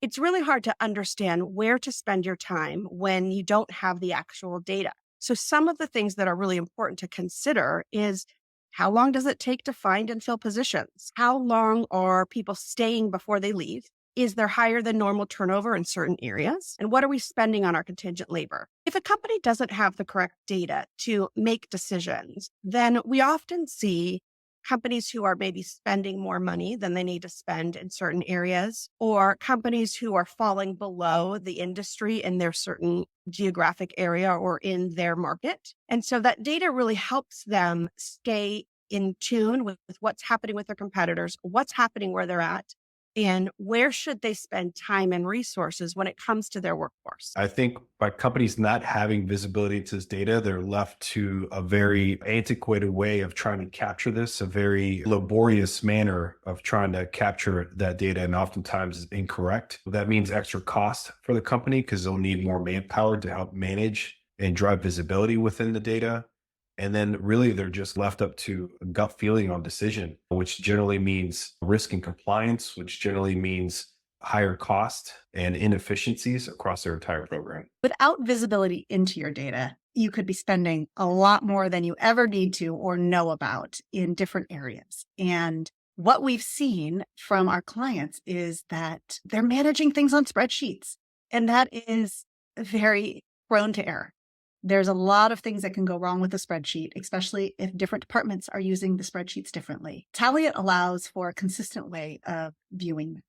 It's really hard to understand where to spend your time when you don't have the actual data. So some of the things that are really important to consider is how long does it take to find and fill positions? How long are people staying before they leave? Is there higher than normal turnover in certain areas? And what are we spending on our contingent labor? If a company doesn't have the correct data to make decisions, then we often see companies who are maybe spending more money than they need to spend in certain areas, or companies who are falling below the industry in their certain geographic area or in their market. And so that data really helps them stay in tune with what's happening with their competitors, what's happening where they're at, and where should they spend time and resources when it comes to their workforce. I think by companies not having visibility to this data, they're left to a very antiquated way of trying to capture this, a very laborious manner of trying to capture that data, and oftentimes is incorrect. That means extra cost for the company because they'll need more manpower to help manage and drive visibility within the data. And then really they're just left up to a gut feeling on decision, which generally means risk and compliance, which generally means higher cost and inefficiencies across their entire program. Without visibility into your data, you could be spending a lot more than you ever need to or know about in different areas. And what we've seen from our clients is that they're managing things on spreadsheets, and that is very prone to error. There's a lot of things that can go wrong with a spreadsheet, especially if different departments are using the spreadsheets differently. Taliant allows for a consistent way of viewing,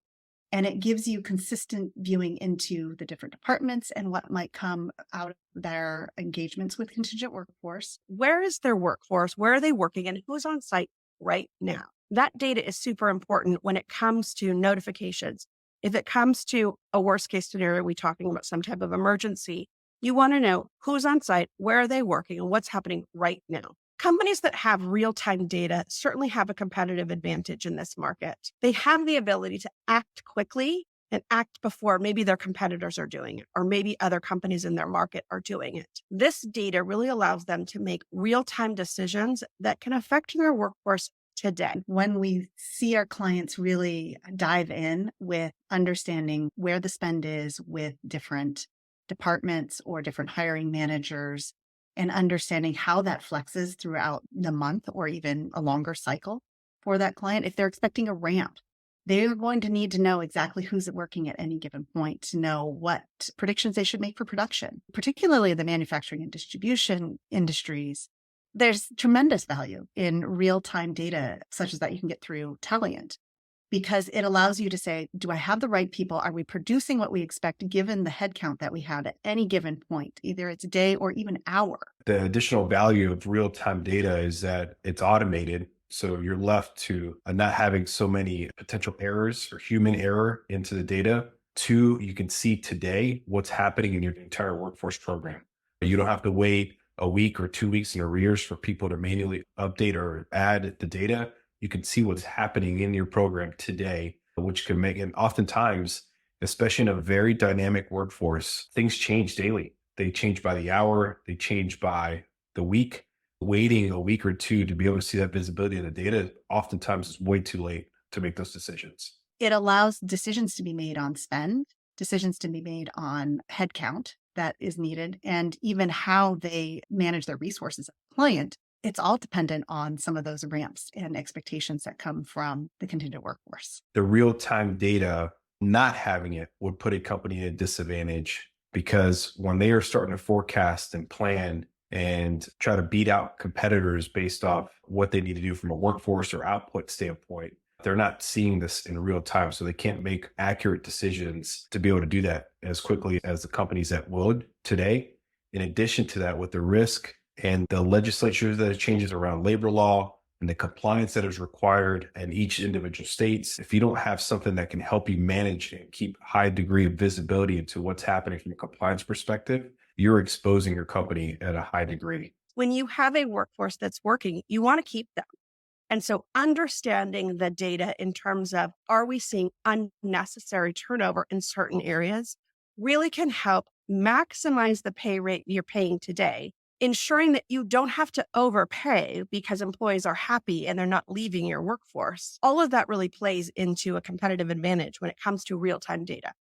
and it gives you consistent viewing into the different departments and what might come out of their engagements with contingent workforce. Where is their workforce? Where are they working? And who's on site right now? That data is super important when it comes to notifications. If it comes to a worst case scenario, we're talking about some type of emergency, you want to know who's on site, where are they working, and what's happening right now. Companies that have real-time data certainly have a competitive advantage in this market. They have the ability to act quickly and act before maybe their competitors are doing it, or maybe other companies in their market are doing it. This data really allows them to make real-time decisions that can affect their workforce today. When we see our clients really dive in with understanding where the spend is with different departments or different hiring managers, and understanding how that flexes throughout the month or even a longer cycle for that client. If they're expecting a ramp, they're going to need to know exactly who's working at any given point to know what predictions they should make for production, particularly the manufacturing and distribution industries. There's tremendous value in real-time data such as that you can get through Taliant, because it allows you to say, do I have the right people? Are we producing what we expect given the headcount that we have at any given point, either it's a day or even hour? The additional value of real-time data is that it's automated. So you're left to not having so many potential errors or human error into the data. Two, you can see today what's happening in your entire workforce program. You don't have to wait a week or 2 weeks in arrears for people to manually update or add the data. You can see what's happening in your program today, which can make, and oftentimes, especially in a very dynamic workforce, things change daily. They change by the hour, they change by the week. Waiting a week or two to be able to see that visibility of the data oftentimes is way too late to make those decisions. It allows decisions to be made on spend, decisions to be made on headcount that is needed, and even how they manage their resources as a client. It's all dependent on some of those ramps and expectations that come from the contingent workforce. The real-time data, not having it would put a company at a disadvantage, because when they are starting to forecast and plan and try to beat out competitors based off what they need to do from a workforce or output standpoint, they're not seeing this in real time. So they can't make accurate decisions to be able to do that as quickly as the companies that would today. In addition to that, with the risk and the legislature that changes around labor law and the compliance that is required in each individual states, if you don't have something that can help you manage and keep a high degree of visibility into what's happening from a compliance perspective, you're exposing your company at a high degree. When you have a workforce that's working, you want to keep them. And so understanding the data in terms of, are we seeing unnecessary turnover in certain areas, really can help maximize the pay rate you're paying today, ensuring that you don't have to overpay because employees are happy and they're not leaving your workforce. All of that really plays into a competitive advantage when it comes to real-time data.